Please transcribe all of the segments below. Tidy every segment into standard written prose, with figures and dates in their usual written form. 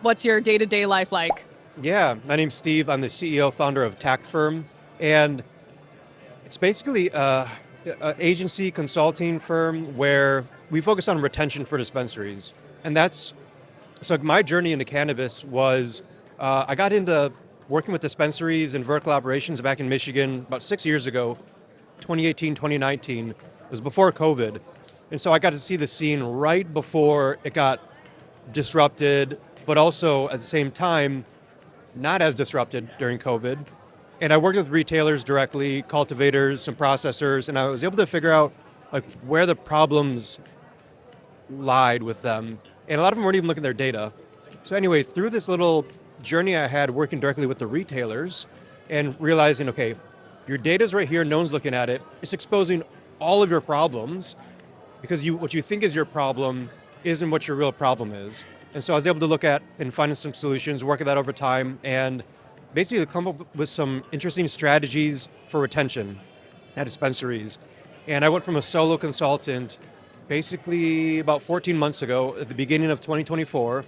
What's your day-to-day life like? Yeah, my name's Steve. I'm the CEO, founder of Tact Firm, and it's basically an agency consulting firm where we focus on retention for dispensaries. And so my journey into cannabis was, I got into working with dispensaries and vertical operations back in Michigan about 6 years ago, 2018, 2019. It was before COVID. And so I got to see the scene right before it got disrupted, but also at the same time, not as disrupted during COVID. And I worked with retailers directly, cultivators, some processors, and I was able to figure out like where the problems lied with them. And a lot of them weren't even looking at their data. So anyway, through this little journey I had working directly with the retailers and realizing, okay, your data's right here, no one's looking at it. It's exposing all of your problems because what you think is your problem isn't what your real problem is. And so I was able to look at and find some solutions, work at that over time, and basically come up with some interesting strategies for retention at dispensaries. And I went from a solo consultant basically about 14 months ago at the beginning of 2024,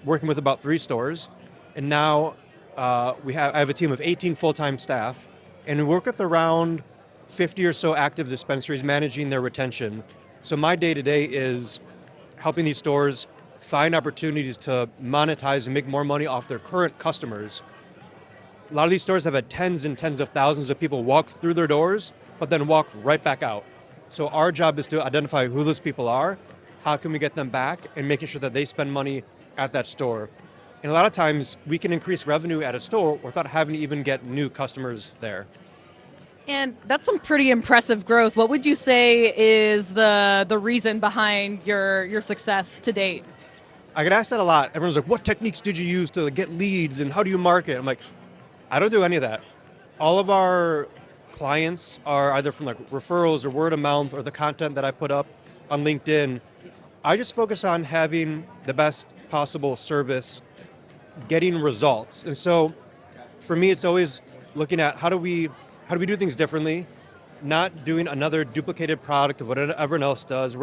working with about 3 stores. And now I have a team of 18 full-time staff, and we work with around 50 or so active dispensaries managing their retention. So my day-to-day is helping these stores find opportunities to monetize and make more money off their current customers. A lot of these stores have had tens and tens of thousands of people walk through their doors, but then walk right back out. So our job is to identify who those people are, how can we get them back, and making sure that they spend money at that store. And a lot of times we can increase revenue at a store without having to even get new customers there. And that's some pretty impressive growth. What would you say is the reason behind your success to date? I get asked that a lot. Everyone's like, what techniques did you use to get leads and how do you market? I'm like, I don't do any of that. All of our clients are either from like referrals or word of mouth or the content that I put up on LinkedIn. I just focus on having the best possible service, getting results. And so for me, it's always looking at how do we do things differently, not doing another duplicated product of what everyone else does.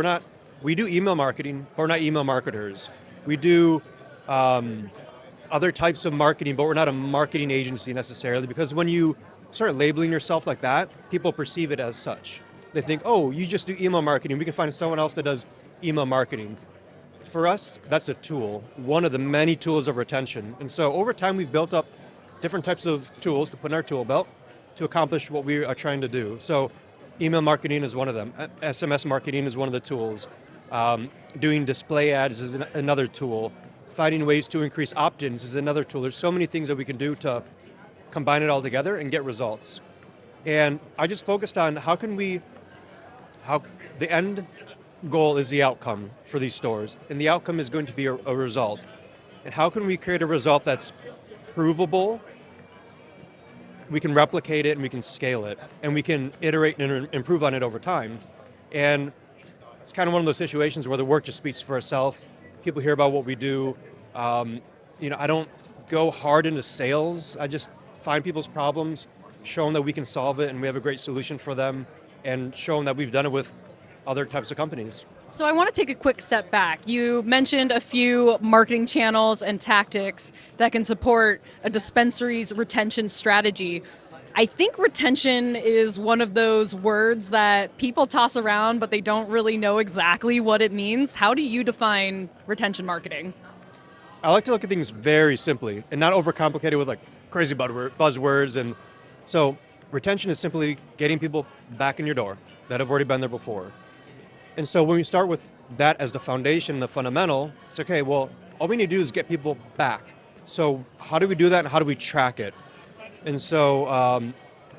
We do email marketing, but we're not email marketers. We do other types of marketing, but we're not a marketing agency necessarily, because when you start labeling yourself like that, people perceive it as such. They think, oh, you just do email marketing. We can find someone else that does email marketing. For us, that's a tool, one of the many tools of retention. And so over time, we've built up different types of tools to put in our tool belt to accomplish what we are trying to do. So email marketing is one of them. SMS marketing is one of the tools. Doing display ads is another tool. Finding ways to increase opt-ins is another tool. There's so many things that we can do to combine it all together and get results. And I just focused on how the end goal is the outcome for these stores. And the outcome is going to be a result. And how can we create a result that's provable, we can replicate it and we can scale it and we can iterate and improve on it over time. And it's kind of one of those situations where the work just speaks for itself. People hear about what we do. I don't go hard into sales. I just find people's problems, show them that we can solve it and we have a great solution for them, and show them that we've done it with other types of companies. So I want to take a quick step back. You mentioned a few marketing channels and tactics that can support a dispensary's retention strategy. I think retention is one of those words that people toss around, but they don't really know exactly what it means. How do you define retention marketing? I like to look at things very simply and not overcomplicate it with like crazy buzzwords. And so retention is simply getting people back in your door that have already been there before. And so when we start with that as the foundation, the fundamental, it's okay, well, all we need to do is get people back. So how do we do that and how do we track it? And so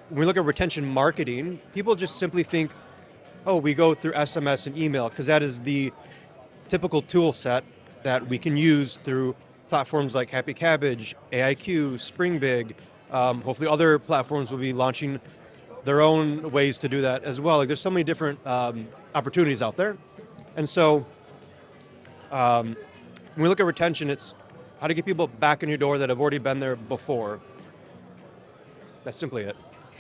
when we look at retention marketing, people just simply think, oh, we go through SMS and email, because that is the typical tool set that we can use through platforms like Happy Cabbage, AIQ, Springbig. Hopefully other platforms will be launching their own ways to do that as well. Like there's so many different opportunities out there. And so when we look at retention, it's how to get people back in your door that have already been there before. That's simply it.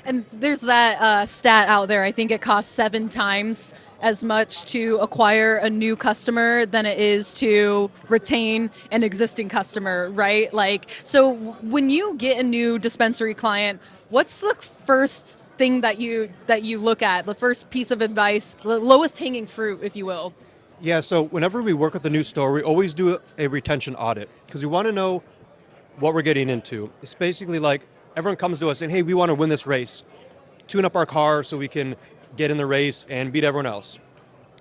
And there's that stat out there. I think it costs 7 times as much to acquire a new customer than it is to retain an existing customer, right? Like, so when you get a new dispensary client, what's the first thing that you look at? The first piece of advice, the lowest hanging fruit, if you will. Yeah, so whenever we work with a new store, we always do a retention audit because we want to know what we're getting into. It's basically like everyone comes to us saying, hey, we want to win this race, tune up our car so we can get in the race and beat everyone else.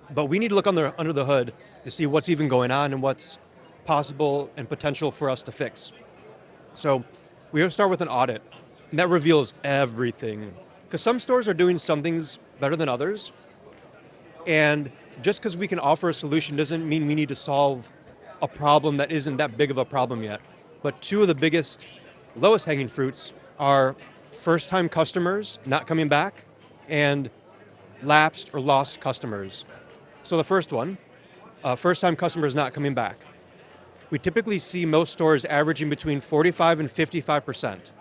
But we need to look under the hood to see what's even going on and what's possible and potential for us to fix. So we have to start with an audit, and that reveals everything. Because some stores are doing some things better than others, and just because we can offer a solution doesn't mean we need to solve a problem that isn't that big of a problem yet. But two of the biggest, lowest hanging fruits are first-time customers not coming back and lapsed or lost customers. So the first one, first-time customers not coming back. We typically see most stores averaging between 45 and 55%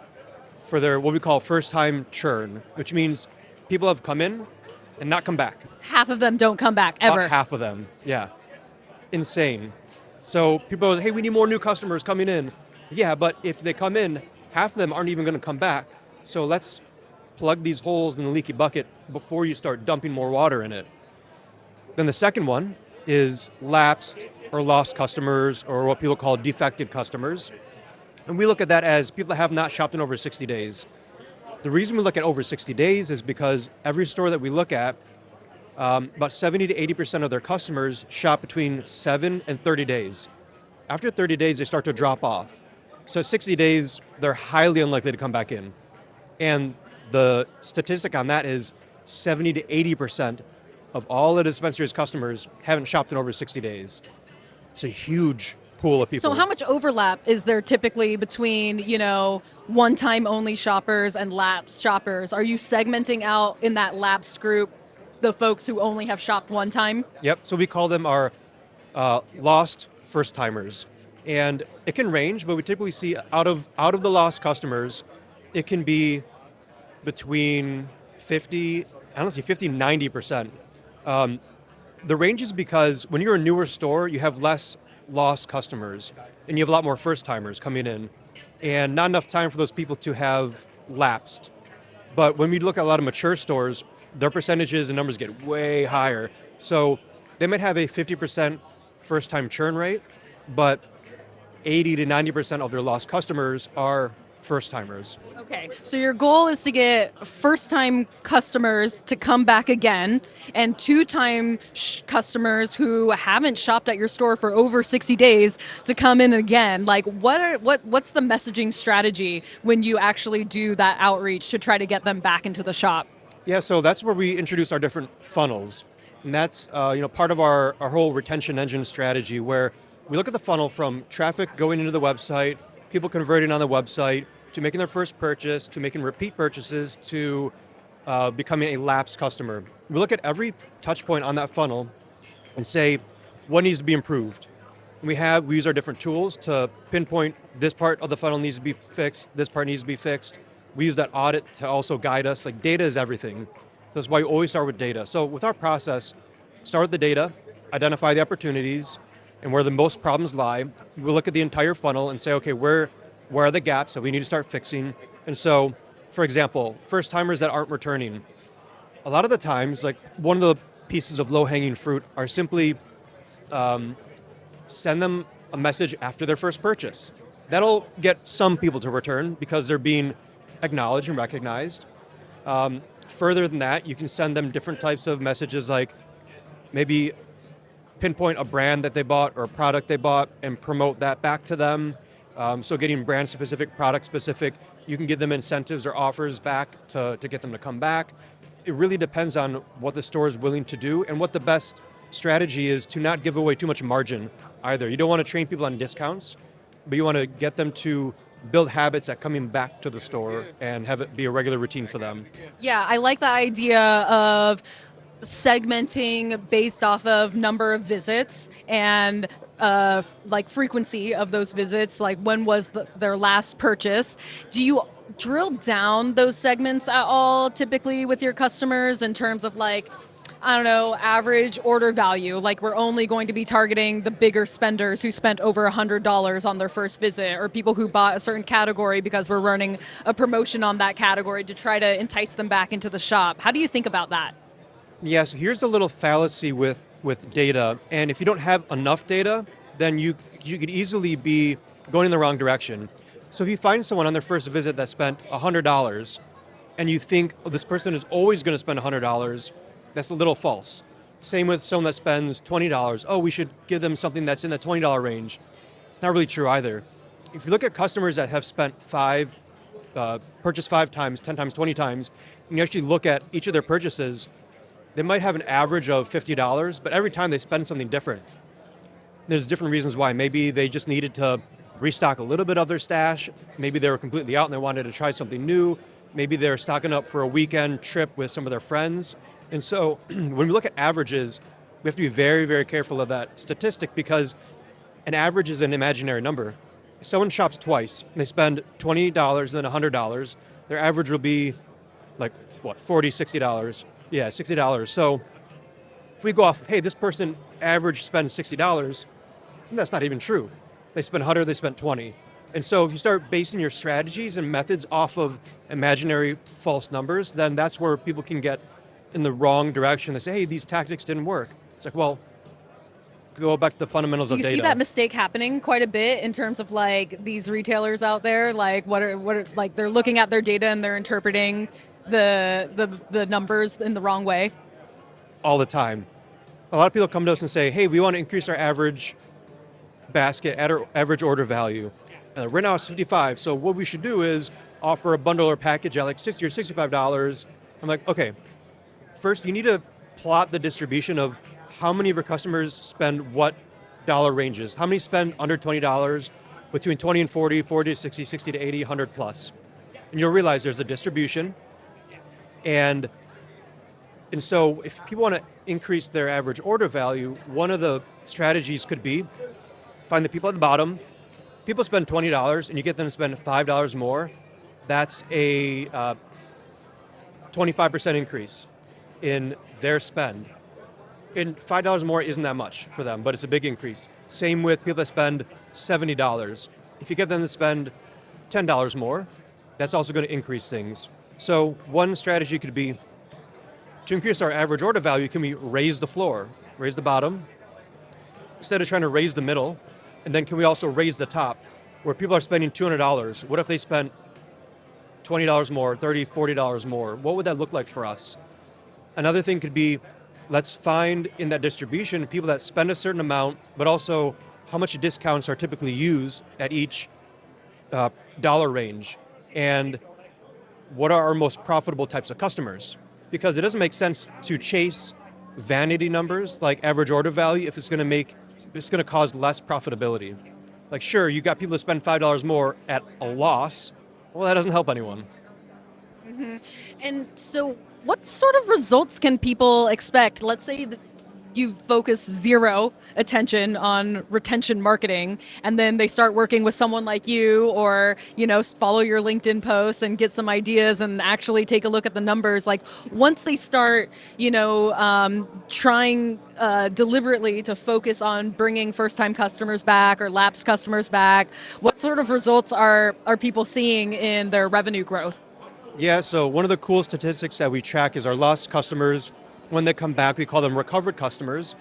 for their what we call first-time churn, which means people have come in and not come back. Half of them don't come back ever. About half of them, yeah. Insane. So people are, hey, we need more new customers coming in. Yeah, but if they come in, half of them aren't even going to come back. So let's plug these holes in the leaky bucket before you start dumping more water in it. Then the second one is lapsed or lost customers, or what people call defective customers. And we look at that as people that have not shopped in over 60 days. The reason we look at over 60 days is because every store that we look at, about 70 to 80% of their customers shop between 7 and 30 days. After 30 days, they start to drop off. So 60 days, they're highly unlikely to come back in. And the statistic on that is 70 to 80% of all the dispensary's customers haven't shopped in over 60 days. It's a huge pool of people. So how much overlap is there typically between, one-time only shoppers and lapsed shoppers? Are you segmenting out in that lapsed group the folks who only have shopped one time? Yep, so we call them our lost first-timers. And it can range, but we typically see out of the lost customers, it can be between 50, honestly 50, 90%. The range is because when you're a newer store, you have less lost customers and you have a lot more first-timers coming in and not enough time for those people to have lapsed. But when we look at a lot of mature stores, their percentages and numbers get way higher. So they might have a 50% first-time churn rate, but 80 to 90% of their lost customers are first-timers. Okay, so your goal is to get first-time customers to come back again, and two-time customers who haven't shopped at your store for over 60 days to come in again. Like, what's the messaging strategy when you actually do that outreach to try to get them back into the shop? Yeah, so that's where we introduce our different funnels, and that's part of our whole retention engine strategy, where we look at the funnel from traffic going into the website, people converting on the website, to making their first purchase, to making repeat purchases, to becoming a lapsed customer. We look at every touch point on that funnel and say, what needs to be improved? We use our different tools to pinpoint this part of the funnel needs to be fixed, this part needs to be fixed. We use that audit to also guide us. Like, data is everything. That's why we always start with data. So with our process, start with the data, identify the opportunities, and where the most problems lie. We'll look at the entire funnel and say, okay, where are the gaps that we need to start fixing? And so, for example, first timers that aren't returning. A lot of the times, like, one of the pieces of low-hanging fruit are simply send them a message after their first purchase. That'll get some people to return because they're being acknowledged and recognized. Further than that, you can send them different types of messages, like maybe pinpoint a brand that they bought or a product they bought and promote that back to them. So getting brand specific, product specific, you can give them incentives or offers back to get them to come back. It really depends on what the store is willing to do and what the best strategy is to not give away too much margin either. You don't want to train people on discounts, but you want to get them to build habits at coming back to the store and have it be a regular routine for them. Yeah, I like the idea of segmenting based off of number of visits and like frequency of those visits, like when was their last purchase. Do you drill down those segments at all typically with your customers in terms of like, I don't know, average order value? Like we're only going to be targeting the bigger spenders who spent over $100 on their first visit, or people who bought a certain category because we're running a promotion on that category to try to entice them back into the shop. How do you think about that? Yes, here's a little fallacy with data, and if you don't have enough data, then you could easily be going in the wrong direction. So if you find someone on their first visit that spent $100, and you think, oh, this person is always going to spend $100, that's a little false. Same with someone that spends $20. Oh, we should give them something that's in the $20 range. It's not really true either. If you look at customers that have spent purchased 5 times, 10 times, 20 times, and you actually look at each of their purchases, they might have an average of $50, but every time they spend something different. There's different reasons why. Maybe they just needed to restock a little bit of their stash. Maybe they were completely out and they wanted to try something new. Maybe they're stocking up for a weekend trip with some of their friends. And so when we look at averages, we have to be very, very careful of that statistic, because an average is an imaginary number. If someone shops twice, and they spend $20 and then $100, their average will be like, what, $40, $60? Yeah, $60. So if we go off, hey, this person average spends $60, that's not even true. They spent 100, they spent 20. And so if you start basing your strategies and methods off of imaginary false numbers, then that's where people can get in the wrong direction. They say, hey, these tactics didn't work. It's like, well, go back to the fundamentals of data. Do you see that mistake happening quite a bit in terms of like these retailers out there? Like what are like they're looking at their data and they're interpreting the numbers in the wrong way? All the time. A lot of people come to us and say, hey, we want to increase our average basket at our average order value. Right now it's 55, so what we should do is offer a bundle or package at like $60 or $65. I'm like, okay, first you need to plot the distribution of how many of your customers spend what dollar ranges. How many spend under $20, between 20 and 40, 40 to 60, 60 to 80, 100 plus. And you'll realize there's a distribution. And so if people want to increase their average order value, one of the strategies could be find the people at the bottom. People spend $20 and you get them to spend $5 more. That's a 25% increase in their spend. And $5 more isn't that much for them, but it's a big increase. Same with people that spend $70. If you get them to spend $10 more, that's also going to increase things. So one strategy could be to increase our average order value, can we raise the floor, raise the bottom, instead of trying to raise the middle? And then can we also raise the top, where people are spending $200? What if they spent $20 more, $30, $40 more? What would that look like for us? Another thing could be, let's find in that distribution people that spend a certain amount, but also how much discounts are typically used at each dollar range, and what are our most profitable types of customers? Because it doesn't make sense to chase vanity numbers like average order value if it's going to cause less profitability. Like, sure, you got people that spend $5 more at a loss. Well, that doesn't help anyone. Mm-hmm. And so what sort of results can people expect? Let's say that you focus zero attention on retention marketing, and then they start working with someone like you, or follow your LinkedIn posts and get some ideas and actually take a look at the numbers. Like once they start trying deliberately to focus on bringing first-time customers back or lapsed customers back, what sort of results are people seeing in their revenue growth? Yeah, so one of the cool statistics that we track is our lost customers. When they come back, we call them recovered customers.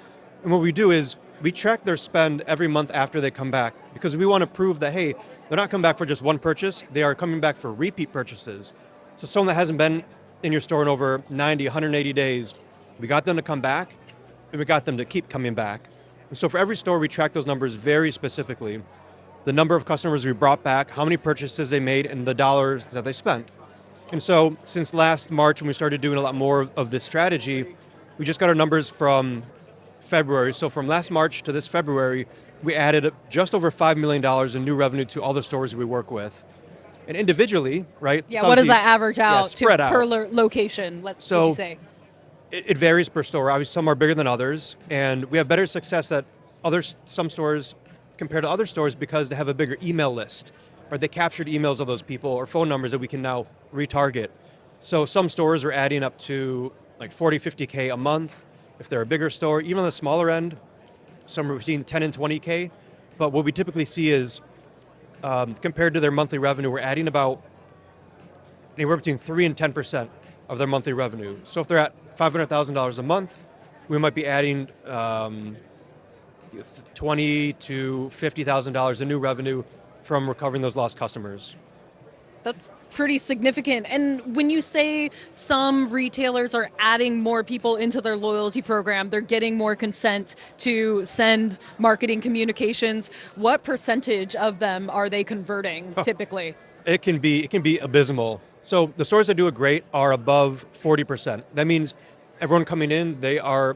And what we do is we track their spend every month after they come back, because we want to prove that, hey, they're not coming back for just one purchase, they are coming back for repeat purchases. So someone that hasn't been in your store in over 90, 180 days, we got them to come back, and we got them to keep coming back. And so for every store, we track those numbers very specifically. The number of customers we brought back, how many purchases they made, and the dollars that they spent. And so since last March, when we started doing a lot more of this strategy, we just got our numbers from February. So from last March to this February, we added just over $5 million in new revenue to all the stores we work with. And individually, right? Yeah, what does that average out to spread out per location, would you say? It varies per store. Obviously, some are bigger than others. And we have better success at some stores compared to other stores because they have a bigger email list. or they captured emails of those people or phone numbers that we can now retarget. So some stores are adding up to like 40, 50K a month if they're a bigger store. Even on the smaller end, some are between 10 and 20K. But what we typically see is, compared to their monthly revenue, we're adding about anywhere between 3 and 10% of their monthly revenue. So if they're at $500,000 a month, we might be adding $20 to $50,000 in new revenue from recovering those lost customers. That's pretty significant. And when you say some retailers are adding more people into their loyalty program, they're getting more consent to send marketing communications, what percentage of them are they converting typically? It can be abysmal. So the stores that do it great are above 40%. That means everyone coming in, they are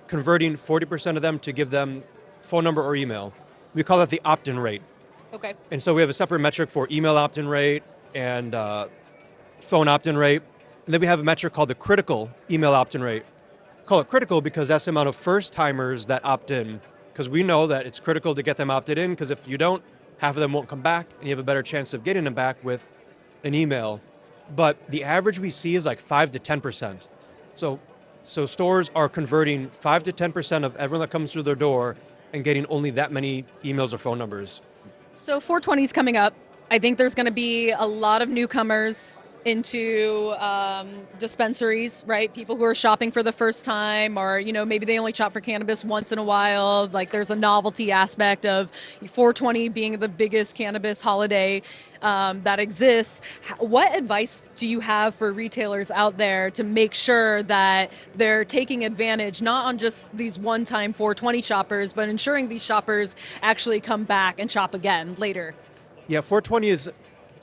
converting 40% of them to give them phone number or email. We call that the opt-in rate. Okay. And so we have a separate metric for email opt-in rate and phone opt-in rate. And then we have a metric called the critical email opt-in rate. Call it critical because that's the amount of first timers that opt in. Because we know that it's critical to get them opted in, because if you don't, half of them won't come back, and you have a better chance of getting them back with an email. But the average we see is like 5 to 10%. So stores are converting 5 to 10% of everyone that comes through their door and getting only that many emails or phone numbers. So 420 is coming up. I think there's going to be a lot of newcomers into dispensaries, right? People who are shopping for the first time, or maybe they only shop for cannabis once in a while. Like there's a novelty aspect of 420 being the biggest cannabis holiday that exists. What advice do you have for retailers out there to make sure that they're taking advantage not on just these one-time 420 shoppers, but ensuring these shoppers actually come back and shop again later? Yeah, 420 is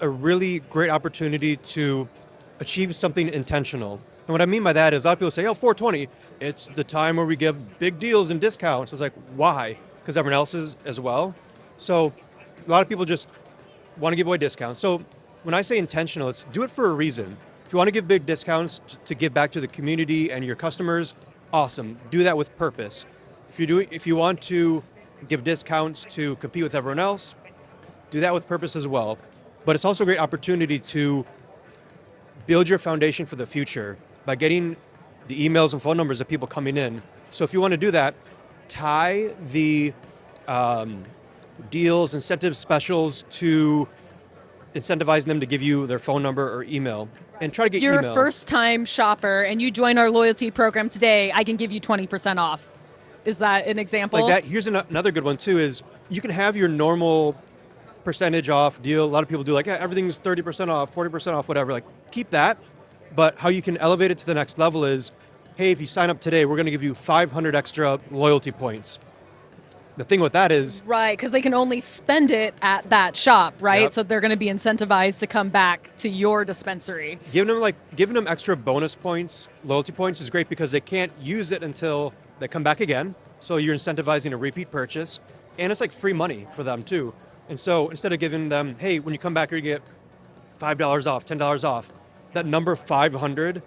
a really great opportunity to achieve something intentional. And what I mean by that is a lot of people say, 420, it's the time where we give big deals and discounts. It's like, why? Because everyone else is as well. So a lot of people just want to give away discounts. So when I say intentional, it's do it for a reason. If you want to give big discounts to give back to the community and your customers, awesome. Do that with purpose. If you want to give discounts to compete with everyone else, do that with purpose as well. But it's also a great opportunity to build your foundation for the future by getting the emails and phone numbers of people coming in. So if you want to do that, tie the deals, incentives, specials to incentivizing them to give you their phone number or email, and try to get You're email. a first-time shopper and you join our loyalty program today, I can give you 20% off. Is that an example? Like that. Here's another good one too, is you can have your normal percentage off deal. A lot of people do like, everything's 30% off, 40% off, whatever. Like, keep that. But how you can elevate it to the next level is, hey, if you sign up today, we're going to give you 500 extra loyalty points. The thing with that is... Right, because they can only spend it at that shop, right? Yep. So they're going to be incentivized to come back to your dispensary. Giving them extra bonus points, loyalty points is great because they can't use it until they come back again. So you're incentivizing a repeat purchase. And it's like free money for them too. And so instead of giving them, hey, when you come back, you're going to get $5 off, $10 off, that number 500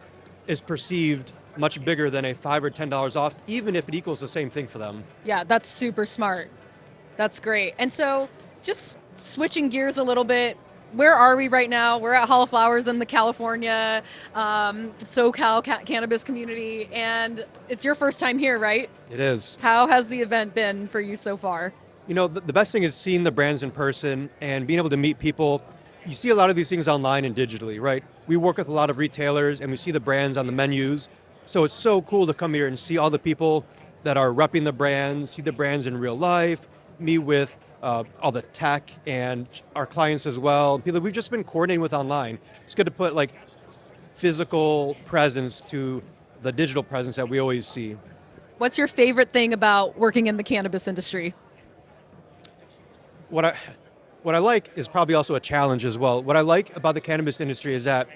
is perceived much bigger than a $5 or $10 off, even if it equals the same thing for them. Yeah, that's super smart. That's great. And so just switching gears a little bit, where are we right now? We're at Hall of Flowers in the California SoCal cannabis community, and it's your first time here, right? It is. How has the event been for you so far? The best thing is seeing the brands in person and being able to meet people. You see a lot of these things online and digitally, right? We work with a lot of retailers and we see the brands on the menus. So it's so cool to come here and see all the people that are repping the brands, see the brands in real life, meet with all the tech and our clients as well. People we've just been coordinating with online. It's good to put like physical presence to the digital presence that we always see. What's your favorite thing about working in the cannabis industry? What I like is probably also a challenge as well. What I like about the cannabis industry is that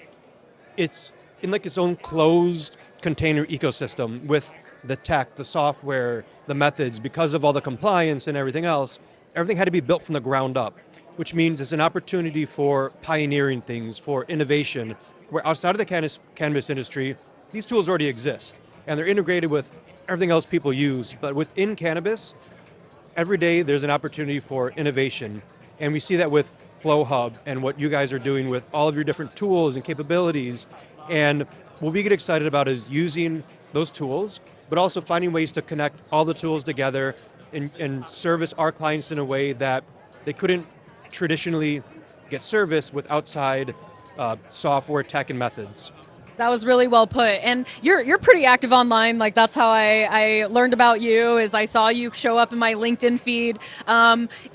it's in like its own closed container ecosystem with the tech, the software, the methods. Because of all the compliance and everything else, everything had to be built from the ground up, which means it's an opportunity for pioneering things, for innovation, where outside of the cannabis industry, these tools already exist and they're integrated with everything else people use. But within cannabis, every day there's an opportunity for innovation. And we see that with Flowhub and what you guys are doing with all of your different tools and capabilities. And what we get excited about is using those tools, but also finding ways to connect all the tools together and service our clients in a way that they couldn't traditionally get service with outside software, tech, and methods. That was really well put. And you're pretty active online. Like that's how I learned about you is I saw you show up in my LinkedIn feed.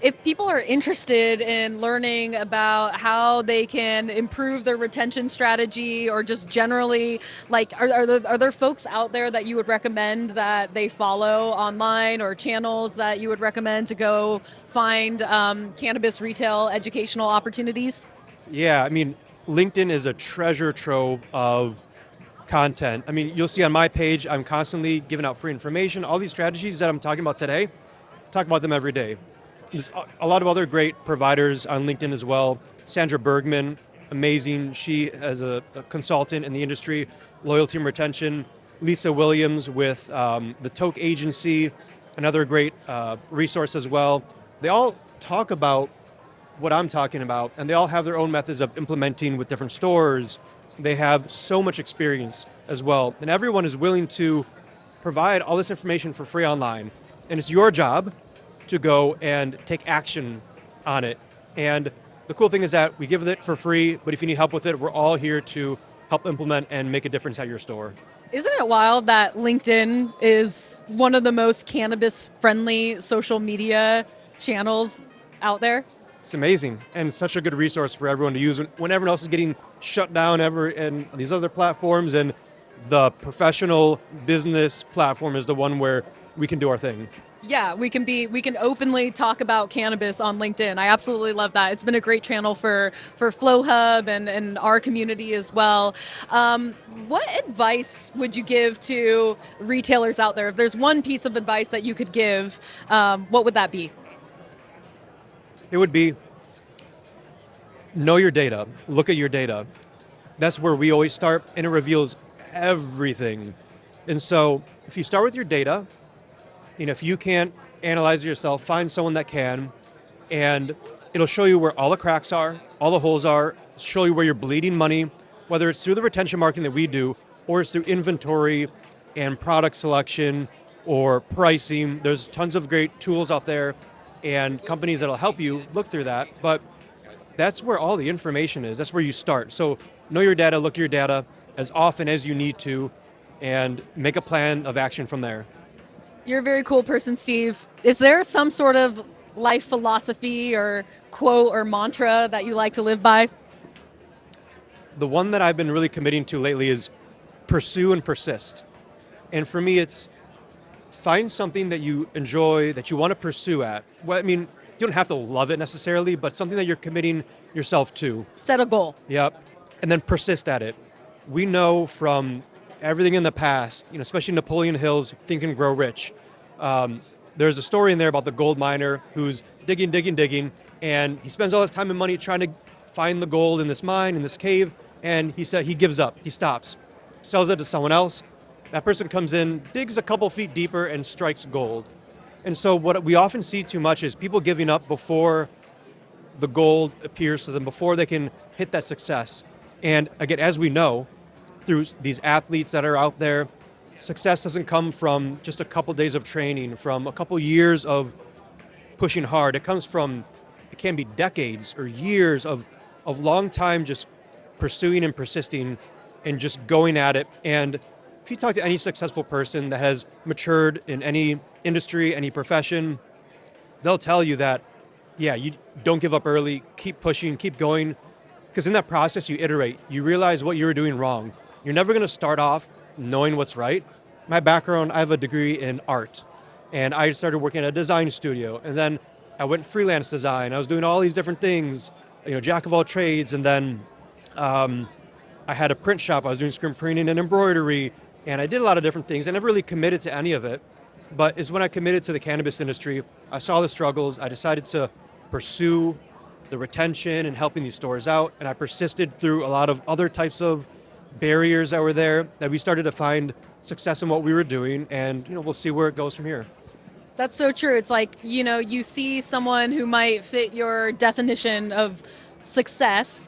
If people are interested in learning about how they can improve their retention strategy or just generally, like are there folks out there that you would recommend that they follow online or channels that you would recommend to go find cannabis retail educational opportunities? Yeah, I mean, LinkedIn is a treasure trove of content. I mean, you'll see on my page, I'm constantly giving out free information. All these strategies that I'm talking about today, talk about them every day. There's a lot of other great providers on LinkedIn as well. Sandra Bergman, amazing. She is a consultant in the industry, loyalty and retention. Lisa Williams with the Toke Agency, another great resource as well. They all talk about what I'm talking about, and they all have their own methods of implementing with different stores. They have so much experience as well, and everyone is willing to provide all this information for free online. And it's your job to go and take action on it. And the cool thing is that we give it for free, but if you need help with it, we're all here to help implement and make a difference at your store. Isn't it wild that LinkedIn is one of the most cannabis-friendly social media channels out there? It's amazing and such a good resource for everyone to use when everyone else is getting shut down and these other platforms, and the professional business platform is the one where we can do our thing. Yeah, we can openly talk about cannabis on LinkedIn. I absolutely love that. It's been a great channel for Flowhub and our community as well. What advice would you give to retailers out there? If there's one piece of advice that you could give, what would that be? It would be know your data, look at your data. That's where we always start, and it reveals everything. And so if you start with your data, if you can't analyze it yourself, find someone that can, and it'll show you where all the cracks are, all the holes are, show you where you're bleeding money, whether it's through the retention marketing that we do, or it's through inventory and product selection or pricing. There's tons of great tools out there and companies that'll help you look through that, but that's where all the information is. That's where you start. So know your data, look at your data as often as you need to, and make a plan of action from there. You're a very cool person, Steve. Is there some sort of life philosophy or quote or mantra that you like to live by? The one that I've been really committing to lately is pursue and persist. And for me, it's find something that you enjoy, that you want to pursue at. Well, I mean, you don't have to love it necessarily, but something that you're committing yourself to. Set a goal. Yep. And then persist at it. We know from everything in the past, especially Napoleon Hill's Think and Grow Rich. There's a story in there about the gold miner who's digging, and he spends all his time and money trying to find the gold in this mine, in this cave, and he said he gives up, he stops, sells it to someone else. That person comes in, digs a couple feet deeper, and strikes gold. And so what we often see too much is people giving up before the gold appears to them, before they can hit that success. And again, as we know, through these athletes that are out there, success doesn't come from just a couple days of training, from a couple years of pushing hard. It can be decades or years of long time just pursuing and persisting and just going at it. And if you talk to any successful person that has matured in any industry, any profession, they'll tell you that, yeah, you don't give up early, keep pushing, keep going, because in that process you iterate, you realize what you were doing wrong. You're never going to start off knowing what's right. My background, I have a degree in art, and I started working at a design studio, and then I went freelance design. I was doing all these different things, jack of all trades, and then I had a print shop. I was doing screen printing and embroidery, and I did a lot of different things. I never really committed to any of it, but it's when I committed to the cannabis industry, I saw the struggles, I decided to pursue the retention and helping these stores out, and I persisted through a lot of other types of barriers that were there, that we started to find success in what we were doing, and we'll see where it goes from here. That's so true. It's like, you see someone who might fit your definition of success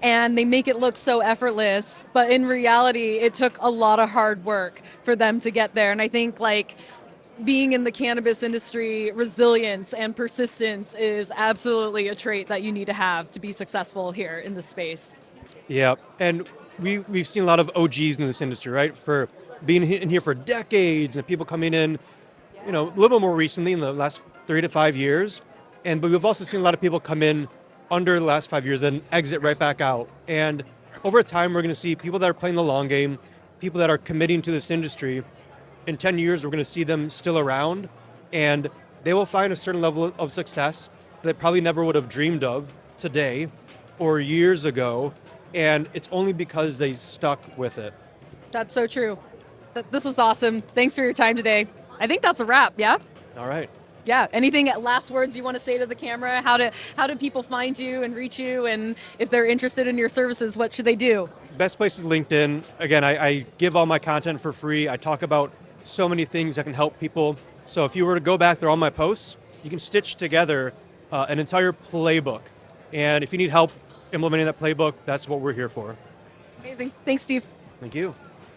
and they make it look so effortless, but in reality, it took a lot of hard work for them to get there. And I think like being in the cannabis industry, resilience and persistence is absolutely a trait that you need to have to be successful here in this space. Yeah, and we've seen a lot of OGs in this industry, right? For being in here for decades, and people coming in, a little bit more recently in the last 3 to 5 years, but we've also seen a lot of people come in under the last 5 years and exit right back out. And over time, we're going to see people that are playing the long game, people that are committing to this industry. In 10 years, we're going to see them still around, and they will find a certain level of success that they probably never would have dreamed of today or years ago, and it's only because they stuck with it. That's so true. This was awesome. Thanks for your time today. I think that's a wrap, yeah? All right. Yeah. Anything last words you want to say to the camera? How do people find you and reach you? And if they're interested in your services, what should they do? Best place is LinkedIn. Again, I give all my content for free. I talk about so many things that can help people. So if you were to go back through all my posts, you can stitch together an entire playbook. And if you need help implementing that playbook, that's what we're here for. Amazing. Thanks, Steve. Thank you.